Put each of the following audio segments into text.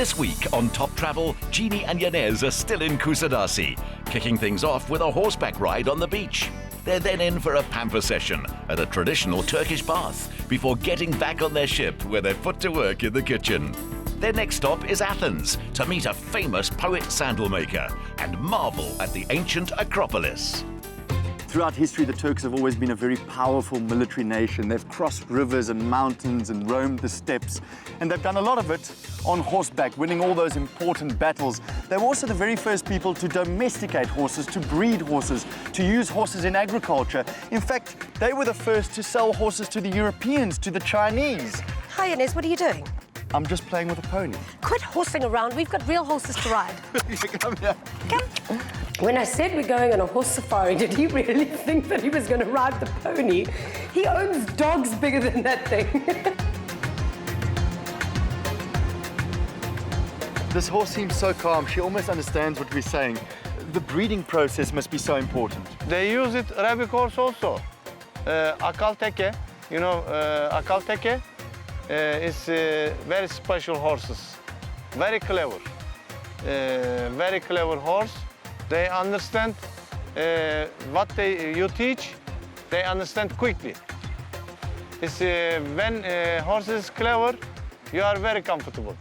This week on Top Travel, Jeannie and Janez are still in Kusadasi, kicking things off with a horseback ride on the beach. They're then in for a pamper session at a traditional Turkish bath before getting back on their ship where they're put to work in the kitchen. Their next stop is Athens to meet a famous poet sandal maker and marvel at the ancient Acropolis. Throughout history, the Turks have always been a very powerful military nation. They've crossed rivers and mountains and roamed the steppes, and they've done a lot of it on horseback, winning all those important battles. They were also the very first people to domesticate horses, to breed horses, to use horses in agriculture. In fact, they were the first to sell horses to the Europeans, to the Chinese. Hi, Inez, what are you doing? I'm just playing with a pony. Quit horsing around. We've got real horses to ride. Come here. Come. When I said we're going on a horse safari, did he really think that he was going to ride the pony? He owns dogs bigger than that thing. This horse seems so calm. She almost understands what we're saying. The breeding process must be so important. They use it rabbit horse also. Akal teke, you know, akal teke is very special horses. Very clever. Very clever horse. They understand what you teach. They understand quickly. It's when horse is clever, you are very comfortable.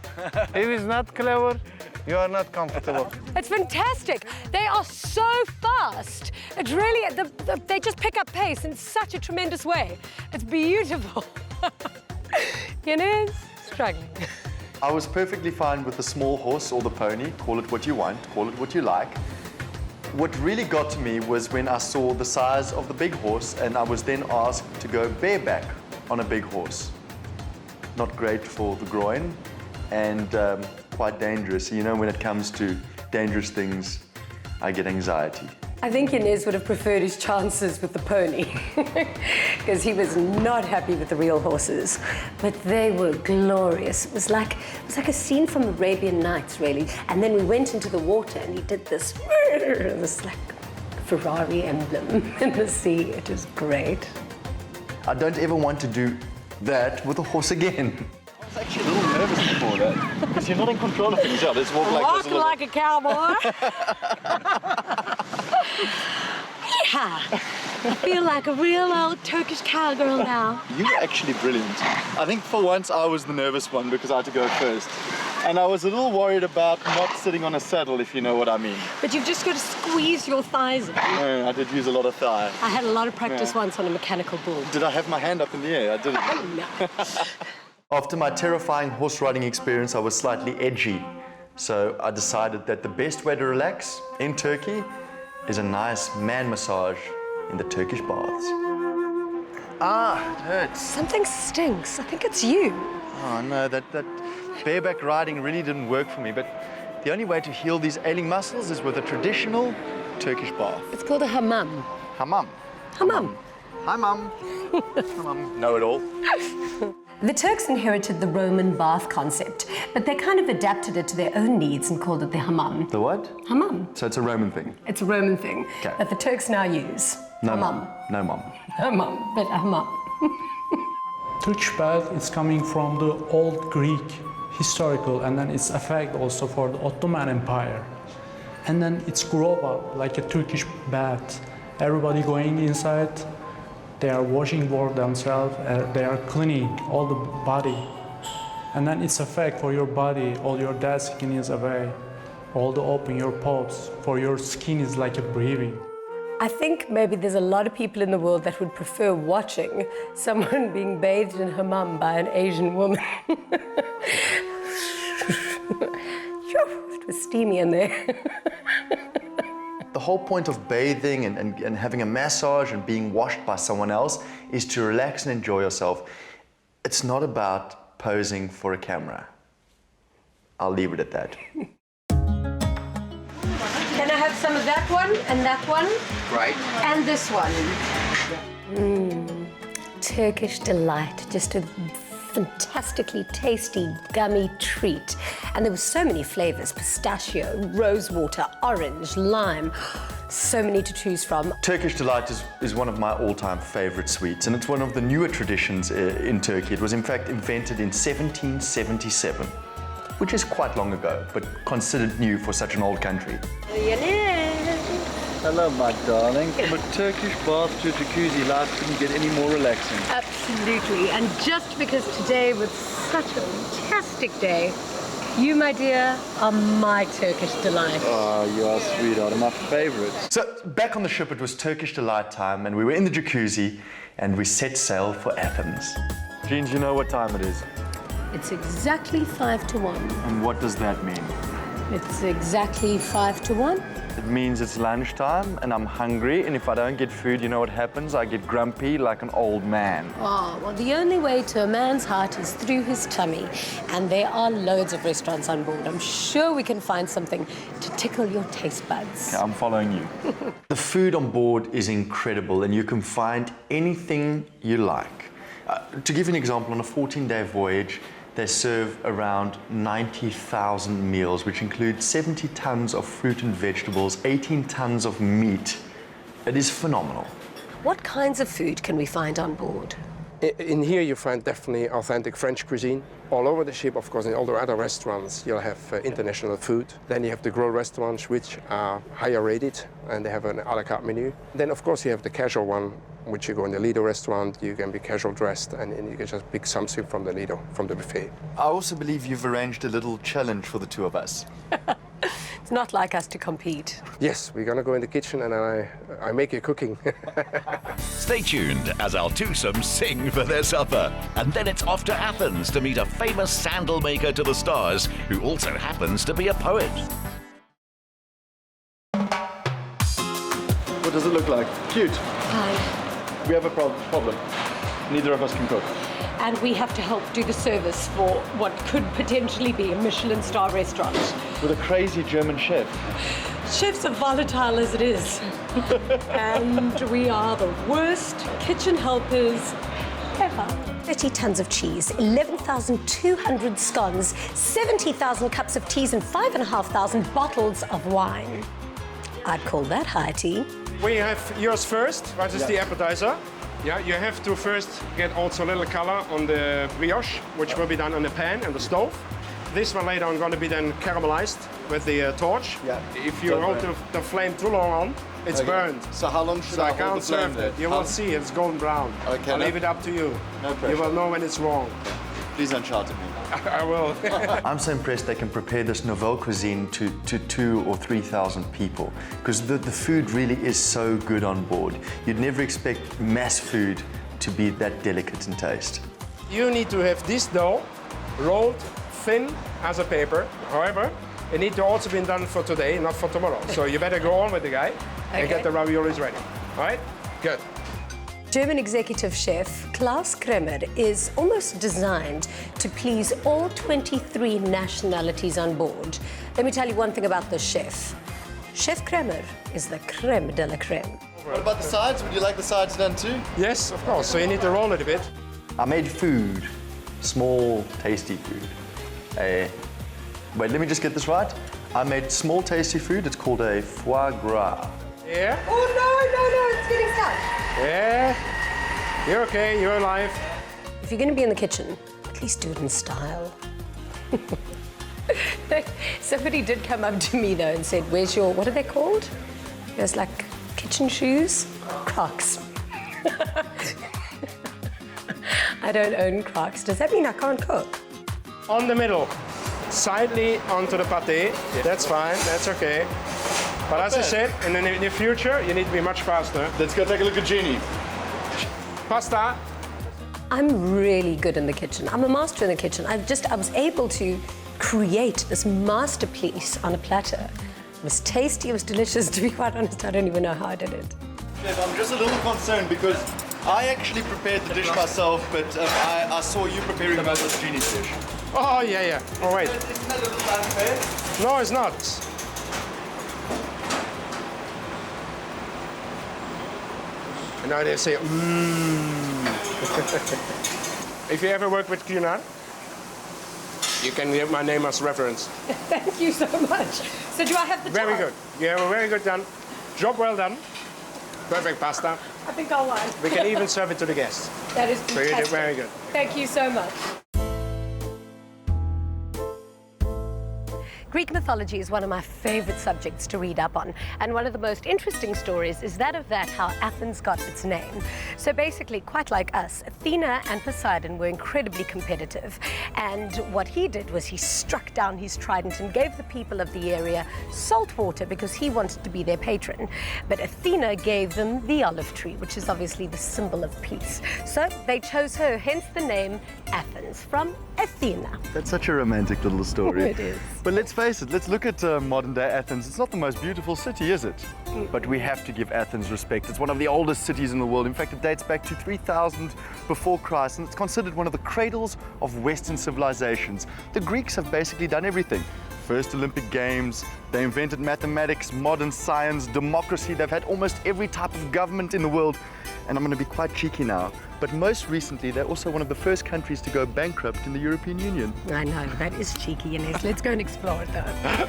If he's not clever, you are not comfortable. It's fantastic. They are so fast. It's really, they just pick up pace in such a tremendous way. It's beautiful. Janez, struggling. I was perfectly fine with the small horse or the pony. Call it what you want, call it what you like. What really got to me was when I saw the size of the big horse and I was then asked to go bareback on a big horse. Not great for the groin and quite dangerous. You know, when it comes to dangerous things, I get anxiety. I think Janez would have preferred his chances with the pony because he was not happy with the real horses, but they were glorious. It was like a scene from Arabian Nights, really. And then we went into the water and he did this like Ferrari emblem in the sea. It was great. I don't ever want to do that with a horse again. I was actually a little nervous before that because you're not in control of things. Let's walk like this. Walk like a cowboy. Yeah, I feel like a real old Turkish cowgirl now. You were actually brilliant. I think for once I was the nervous one because I had to go first. And I was a little worried about not sitting on a saddle, if you know what I mean. But you've just got to squeeze your thighs in. No, I did use a lot of thigh. I had a lot of practice once on a mechanical bull. Did I have my hand up in the air? I didn't. No. After my terrifying horse riding experience, I was slightly edgy. So I decided that the best way to relax in Turkey is a nice man massage in the Turkish baths. Ah, it hurts. Something stinks. I think it's you. Oh no, that bareback riding really didn't work for me, but the only way to heal these ailing muscles is with a traditional Turkish bath. It's called a hammam. Hammam. Hammam. Hi, Mum. Hi, Mum. Know it all. The Turks inherited the Roman bath concept, but they kind of adapted it to their own needs and called it the hammam. The what? Hammam. So it's a Roman thing? It's a Roman thing that the Turks now use. No, hammam. Mum. No, Mum. Hammam, but hammam. Turkish bath is coming from the old Greek historical, and then it's effect also for the Ottoman Empire. And then it's grow up like a Turkish bath. Everybody going inside, they are washing for themselves, they are cleaning all the body. And then it's effect for your body, all your dead skin is away. All the open your pores, for your skin is like a breathing. I think maybe there's a lot of people in the world that would prefer watching someone being bathed in hammam by an Asian woman. It was steamy in there. The whole point of bathing and having a massage and being washed by someone else is to relax and enjoy yourself. It's not about posing for a camera. I'll leave it at that. Can I have some of that one and that one? Right. And this one. Turkish Delight, just a fantastically tasty gummy treat. And there were so many flavors: pistachio, rosewater, orange, lime. So many to choose from. Turkish Delight is one of my all-time favorite sweets, and it's one of the newer traditions in Turkey. It was in fact invented in 1777. which is quite long ago, but considered new for such an old country. Hello, my darling. From a Turkish bath to a jacuzzi, life couldn't get any more relaxing. Absolutely, and just because today was such a fantastic day, you, my dear, are my Turkish delight. Oh, you are sweetheart, my favorite. So back on the ship, it was Turkish Delight time, and we were in the jacuzzi, and we set sail for Athens. Jeans, you know what time it is? It's exactly 5 to 1. And what does that mean? It's exactly 5 to 1. It means it's lunchtime, and I'm hungry, and if I don't get food, you know what happens? I get grumpy like an old man. Oh, well, the only way to a man's heart is through his tummy. And there are loads of restaurants on board. I'm sure we can find something to tickle your taste buds. I'm following you. The food on board is incredible, and you can find anything you like. To give you an example, on a 14-day voyage, they serve around 90,000 meals, which include 70 tons of fruit and vegetables, 18 tons of meat. It is phenomenal. What kinds of food can we find on board? In here you find definitely authentic French cuisine. All over the ship, of course, in all the other restaurants, you'll have international food. Then you have the grill restaurants, which are higher rated, and they have an a la carte menu. Then, of course, you have the casual one, which you go in the Lido restaurant, you can be casual dressed, and you can just pick something from the Lido, from the buffet. I also believe you've arranged a little challenge for the two of us. It's not like us to compete. Yes, we're gonna go in the kitchen and I make you cooking. Stay tuned as our twosome sing for their supper. And then it's off to Athens to meet a famous sandal maker to the stars who also happens to be a poet. What does it look like? Cute. Hi. We have a problem. Neither of us can cook. And we have to help do the service for what could potentially be a Michelin star restaurant. With a crazy German chef. Chefs are volatile as it is. And we are the worst kitchen helpers ever. 30 tons of cheese, 11,200 scones, 70,000 cups of teas, and 5,500 bottles of wine. I'd call that high tea. We have yours first. What is the appetizer? Yeah, you have to first get also a little color on the brioche, which will be done on the pan and the stove. This one later on going to be then caramelized with the torch. Yeah. If you hold the flame too long on, it's burned. So how long should So I I can't hold the flame serve there? it. You will see it's golden brown. Okay, I'll no- leave it up to you. No pressure. You will know when it's wrong. Please don't shout at me. I will. I'm so impressed they can prepare this nouvelle cuisine to 2,000 or 3,000 people, because the food really is so good on board. You'd never expect mass food to be that delicate in taste. You need to have this dough rolled thin as a paper. However, it needs to also be done for today, not for tomorrow. So you better go on with the guy and get the raviolis ready. All right? Good. German executive chef Klaus Kremer is almost designed to please all 23 nationalities on board. Let me tell you one thing about this chef. Chef Kremer is the creme de la creme. What about the sides? Would you like the sides done too? Yes, of course. So you need to roll it a bit. I made food, small, tasty food. Wait, let me just get this right. I made small, tasty food. It's called a foie gras. Yeah? Oh, no, it's getting stuck. Yeah. You're okay. You're alive. If you're going to be in the kitchen, at least do it in style. Somebody did come up to me, though, and said, where's your, what are they called? There's like kitchen shoes? Crocs. I don't own Crocs. Does that mean I can't cook? On the middle. Slightly onto the pâté. That's fine. That's okay. But as I said, in the future, you need to be much faster. Let's go take a look at Jeannie. Pasta. I'm really good in the kitchen. I'm a master in the kitchen. I was able to create this masterpiece on a platter. It was tasty, it was delicious. To be quite honest, I don't even know how I did it. Chef, I'm just a little concerned because I actually prepared the dish myself, but I saw you preparing the most of Jeannie's dish. Oh, yeah. Oh, wait. Isn't that a little unfair? No, it's not. And now they say, If you ever work with Kusadasi, you can give my name as reference. Thank you so much. So do I have the Very jar? good. You have a very good done. Job well done. Perfect pasta. I think I'll lie. We can even serve it to the guests. That is So you did fantastic. very good. Thank you so much. Greek mythology is one of my favorite subjects to read up on, and one of the most interesting stories is that of how Athens got its name. So basically, quite like us, Athena and Poseidon were incredibly competitive, and what he did was he struck down his trident and gave the people of the area salt water because he wanted to be their patron. But Athena gave them the olive tree, which is obviously the symbol of peace. So they chose her, hence the name Athens, from Athena. That's such a romantic little story. It is. But let's face it, let's look at modern day Athens. It's not the most beautiful city, is it? But we have to give Athens respect. It's one of the oldest cities in the world. In fact, it dates back to 3000 before Christ, and it's considered one of the cradles of Western civilizations. The Greeks have basically done everything. First Olympic Games, they invented mathematics, modern science, democracy. They've had almost every type of government in the world. And I'm going to be quite cheeky now, but most recently, they're also one of the first countries to go bankrupt in the European Union. I know, that is cheeky, Ines. Let's go and explore it, though.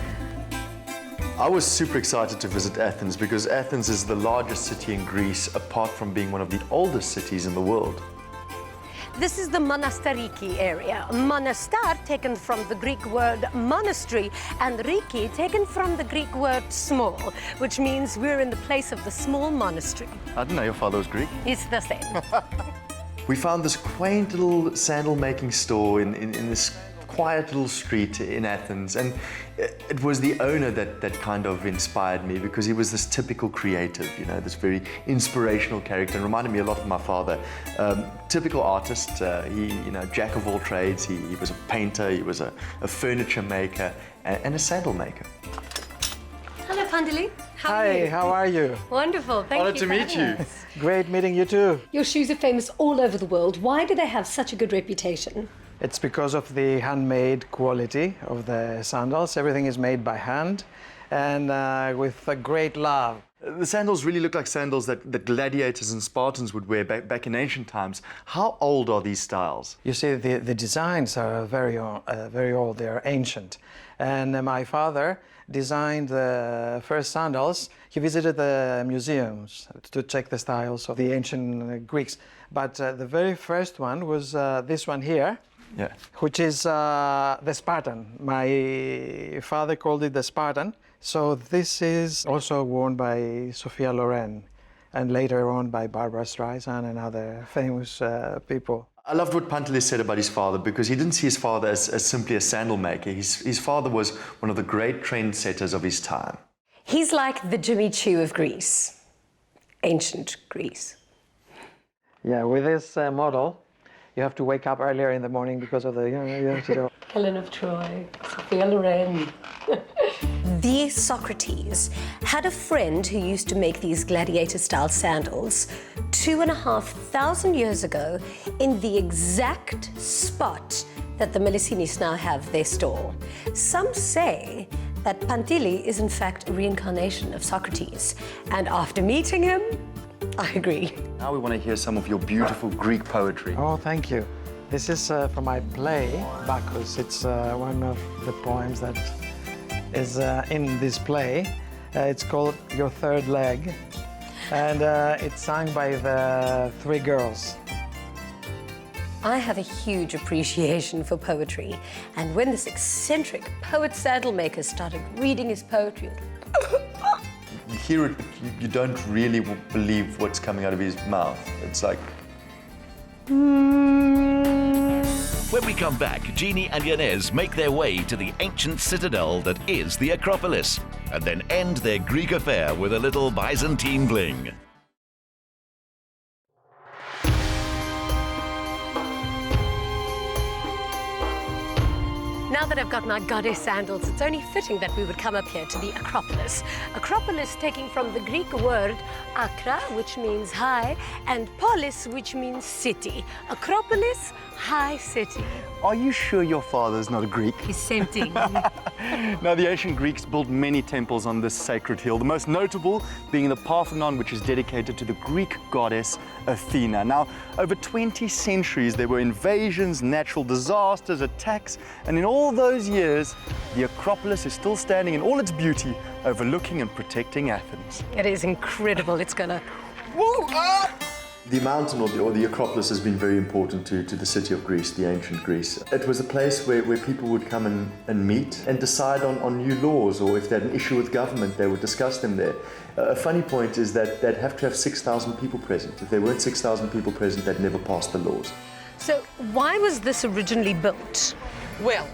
I was super excited to visit Athens because Athens is the largest city in Greece, apart from being one of the oldest cities in the world. This is the Monastariki area. Monastar taken from the Greek word monastery, and Riki taken from the Greek word small, which means we're in the place of the small monastery. I didn't know your father was Greek. It's the same. We found this quaint little sandal making store in this quiet little street in Athens, and it was the owner that kind of inspired me because he was this typical creative, you know, this very inspirational character, and reminded me a lot of my father. Typical artist, he, you know, jack of all trades. He was a painter, he was a furniture maker, and a sandal maker. Hello, Pandili. Hi, how are you? Wonderful, thank Honored you to for meet having you. us. Great meeting you too. Your shoes are famous all over the world. Why do they have such a good reputation? It's because of the handmade quality of the sandals. Everything is made by hand and with a great love. The sandals really look like sandals that gladiators and Spartans would wear back in ancient times. How old are these styles? You see, the designs are very old. They are ancient. And my father designed the first sandals. He visited the museums to check the styles of the ancient Greeks. But the very first one was this one here. Yeah. Which is the Spartan. My father called it the Spartan. So this is also worn by Sophia Loren and later on by Barbara Streisand and other famous people. I loved what Pantelis said about his father because he didn't see his father as simply a sandal maker. His father was one of the great trendsetters of his time. He's like the Jimmy Choo of Greece, ancient Greece. Yeah, with this model, you have to wake up earlier in the morning because of the, you have to do. Helen of Troy, Sophia Loren. The Socrates had a friend who used to make these gladiator-style sandals 2,500 years ago in the exact spot that the Melisinis now have their store. Some say that Pantili is in fact a reincarnation of Socrates, and after meeting him, I agree. Now we want to hear some of your beautiful Greek poetry. Oh, thank you. This is from my play, Bacchus. It's one of the poems that is in this play. It's called Your Third Leg, and it's sung by the three girls. I have a huge appreciation for poetry, and when this eccentric poet sandal maker started reading his poetry, You hear it, but you don't really believe what's coming out of his mouth. It's like... When we come back, Jeannie and Janez make their way to the ancient citadel that is the Acropolis, and then end their Greek affair with a little Byzantine bling. now that I've got my goddess sandals, it's only fitting that we would come up here to the Acropolis. Acropolis taking from the Greek word akra, which means high, and polis, which means city. Acropolis, high city. Are you sure your father's not a Greek? It's tempting. Now, the ancient Greeks built many temples on this sacred hill, the most notable being the Parthenon, which is dedicated to the Greek goddess Athena. Now, over 20 centuries, there were invasions, natural disasters, attacks, and in all those years, the Acropolis is still standing in all its beauty, overlooking and protecting Athens. It is incredible. It's gonna... Woo! Ah! The mountain or the Acropolis has been very important to the city of Greece, the ancient Greece. It was a place where people would come and meet and decide on new laws, or if they had an issue with government, they would discuss them there. A funny point is that they'd have to have 6,000 people present. If there weren't 6,000 people present, they'd never pass the laws. So why was this originally built? Well,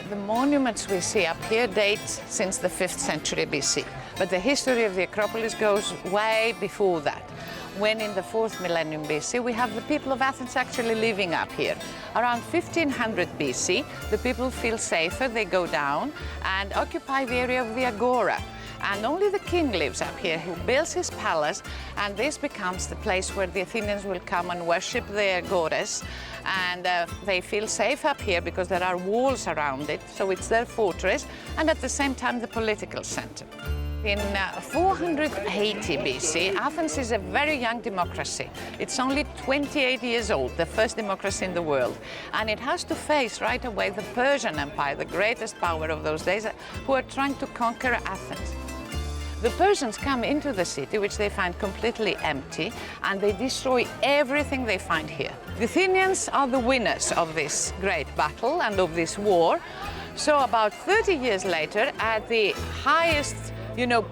the monuments we see up here date since the 5th century BC, but the history of the Acropolis goes way before that. When in the 4th millennium BC, we have the people of Athens actually living up here. Around 1500 BC, the people feel safer, they go down and occupy the area of the Agora. And only the king lives up here, who builds his palace, and this becomes the place where the Athenians will come and worship their goddess. And they feel safe up here because there are walls around it, so it's their fortress, and at the same time the political center. In 480 BC, Athens is a very young democracy. It's only 28 years old, the first democracy in the world. And it has to face right away the Persian Empire, the greatest power of those days, who are trying to conquer Athens. The Persians come into the city, which they find completely empty, and they destroy everything they find here. The Athenians are the winners of this great battle and of this war. So about 30 years later, at the highest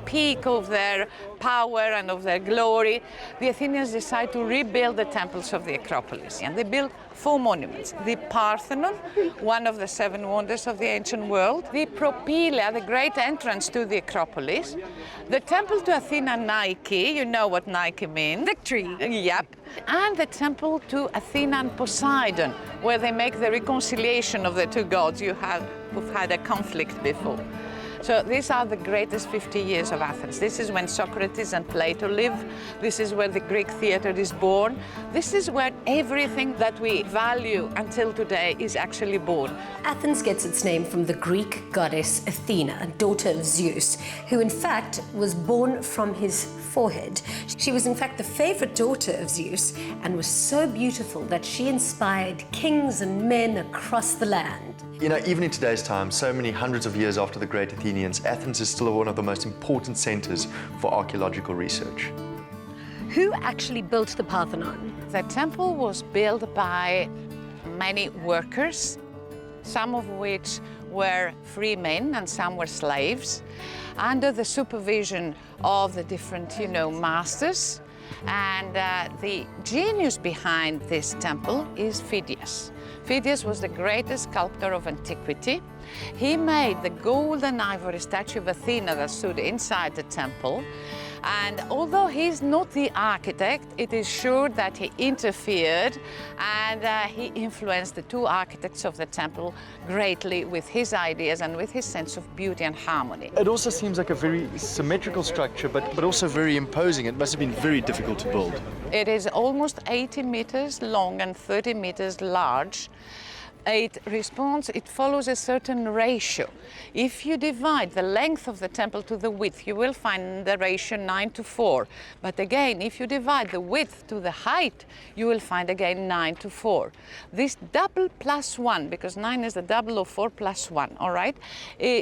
peak of their power and of their glory, the Athenians decide to rebuild the temples of the Acropolis. And they built 4 monuments. The Parthenon, one of the 7 wonders of the ancient world. The Propylaea, the great entrance to the Acropolis. The temple to Athena Nike, you know what Nike means. Victory. Yep. And the temple to Athena and Poseidon, where they make the reconciliation of the 2 gods who've had a conflict before. So these are the greatest 50 years of Athens. This is when Socrates and Plato live. This is where the Greek theater is born. This is where everything that we value until today is actually born. Athens gets its name from the Greek goddess Athena, daughter of Zeus, who in fact was born from his forehead. She was in fact the favorite daughter of Zeus and was so beautiful that she inspired kings and men across the land. Even in today's time, so many hundreds of years after the great Athenians, Athens is still one of the most important centers for archaeological research. Who actually built the Parthenon? The temple was built by many workers, some of which were free men and some were slaves, under the supervision of the different, masters. And the genius behind this temple is Phidias. Phidias was the greatest sculptor of antiquity. He made the gold and ivory statue of Athena that stood inside the temple. And although he's not the architect, it is sure that he interfered and he influenced the 2 architects of the temple greatly with his ideas and with his sense of beauty and harmony. It also seems like a very symmetrical structure, but also very imposing. It must have been very difficult to build. It is almost 80 meters long and 30 meters large. It follows a certain ratio. If you divide the length of the temple to the width, you will find the ratio 9:4. But again, if you divide the width to the height, you will find again 9:4. This double plus 1, because 9 is the double of 4 plus 1, all right?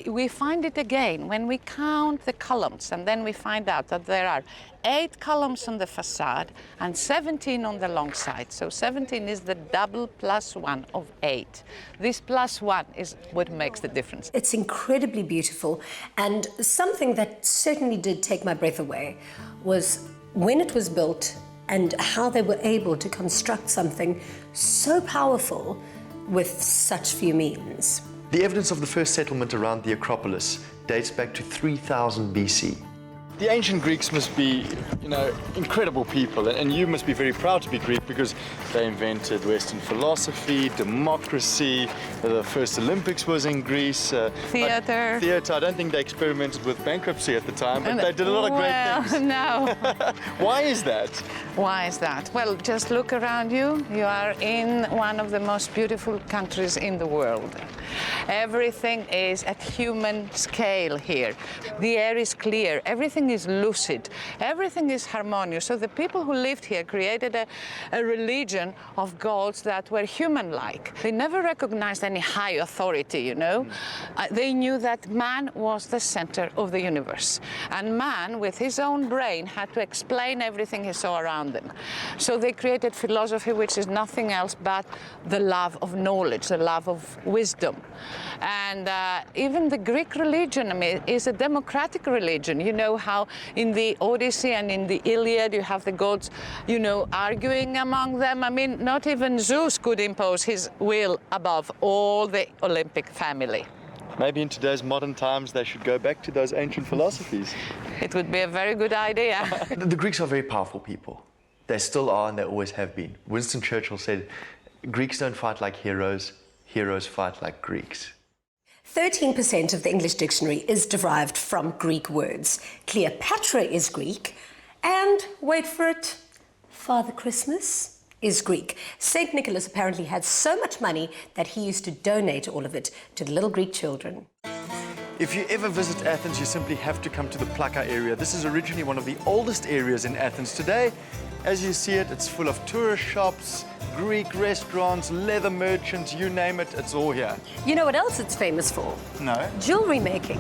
We find it again when we count the columns, and then we find out that there are 8 columns on the facade and 17 on the long side. So 17 is the double plus 1 of 8. This plus 1 is what makes the difference. It's incredibly beautiful, and something that certainly did take my breath away was when it was built and how they were able to construct something so powerful with such few means. The evidence of the first settlement around the Acropolis dates back to 3000 BC. The ancient Greeks must be, incredible people, and you must be very proud to be Greek because they invented Western philosophy, democracy, the first Olympics was in Greece. Theater. I don't think they experimented with bankruptcy at the time, but they did a lot of great things. No. Why is that? Why is that? Well, just look around you. You are in one of the most beautiful countries in the world. Everything is at human scale here. The air is clear, everything is lucid, everything is harmonious. So the people who lived here created a religion of gods that were human-like. They never recognized any high authority, you know. They knew that man was the center of the universe, and man, with his own brain, had to explain everything he saw around him. So they created philosophy, which is nothing else but the love of knowledge, the love of wisdom. And even the Greek religion, I mean, is a democratic religion. You know how in the Odyssey and in the Iliad you have the gods, you know, arguing among them. I mean, not even Zeus could impose his will above all the Olympic family. Maybe in today's modern times they should go back to those ancient philosophies. It would be a very good idea. The Greeks are very powerful people. They still are, and they always have been. Winston Churchill said, Greeks don't fight like heroes, heroes fight like Greeks. 13% of the English dictionary is derived from Greek words. Cleopatra is Greek, and, wait for it, Father Christmas is Greek. St. Nicholas apparently had so much money that he used to donate all of it to the little Greek children. If you ever visit Athens, you simply have to come to the Plaka area. This is originally one of the oldest areas in Athens today. As you see it, it's full of tourist shops, Greek restaurants, leather merchants, you name it, it's all here. You know what else it's famous for? No? Jewelry making.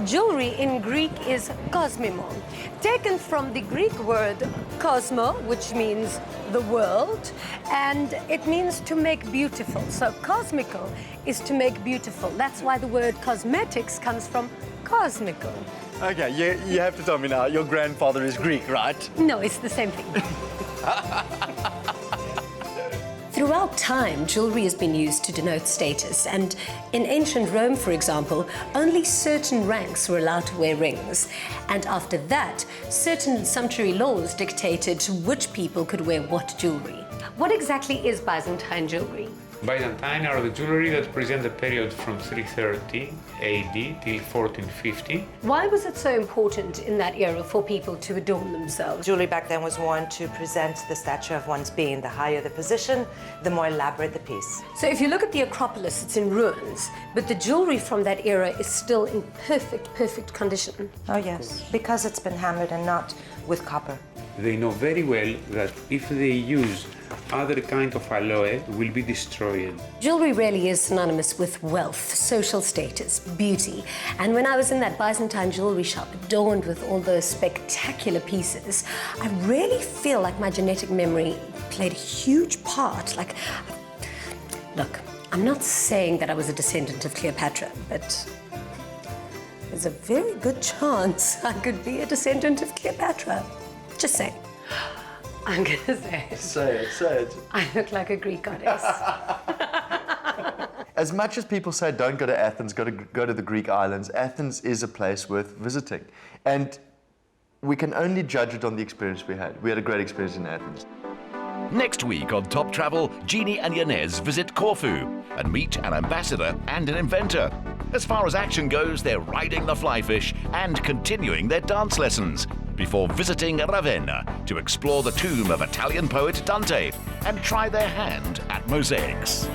Jewelry in Greek is kosmimon, taken from the Greek word cosmo, which means the world, and it means to make beautiful. So cosmical is to make beautiful. That's why the word cosmetics comes from cosmical. Okay, you have to tell me now, your grandfather is Greek, right? No, it's the same thing. Throughout time, jewelry has been used to denote status, and in ancient Rome, for example, only certain ranks were allowed to wear rings. And after that, certain sumptuary laws dictated which people could wear what jewelry. What exactly is Byzantine jewelry? Byzantine are the jewelry that present the period from 330 AD till 1450. Why was it so important in that era for people to adorn themselves? Jewelry back then was worn to present the stature of one's being. The higher the position, the more elaborate the piece. So if you look at the Acropolis, it's in ruins, but the jewelry from that era is still in perfect condition. Oh yes, because it's been hammered and not with copper. They know very well that if they use other kind of alloy, will be destroyed. Jewelry really is synonymous with wealth, social status, beauty. And when I was in that Byzantine jewelry shop adorned with all those spectacular pieces, I really feel like my genetic memory played a huge part. Look, I'm not saying that I was a descendant of Cleopatra, but there's a very good chance I could be a descendant of Cleopatra. Just saying. I'm gonna say it. Say it. I look like a Greek goddess. As much as people say don't go to Athens, go to the Greek islands, Athens is a place worth visiting. And we can only judge it on the experience we had. We had a great experience in Athens. Next week on Top Travel, Jeannie and Janez visit Corfu and meet an ambassador and an inventor. As far as action goes, they're riding the fly fish and continuing their dance lessons before visiting Ravenna to explore the tomb of Italian poet Dante and try their hand at mosaics.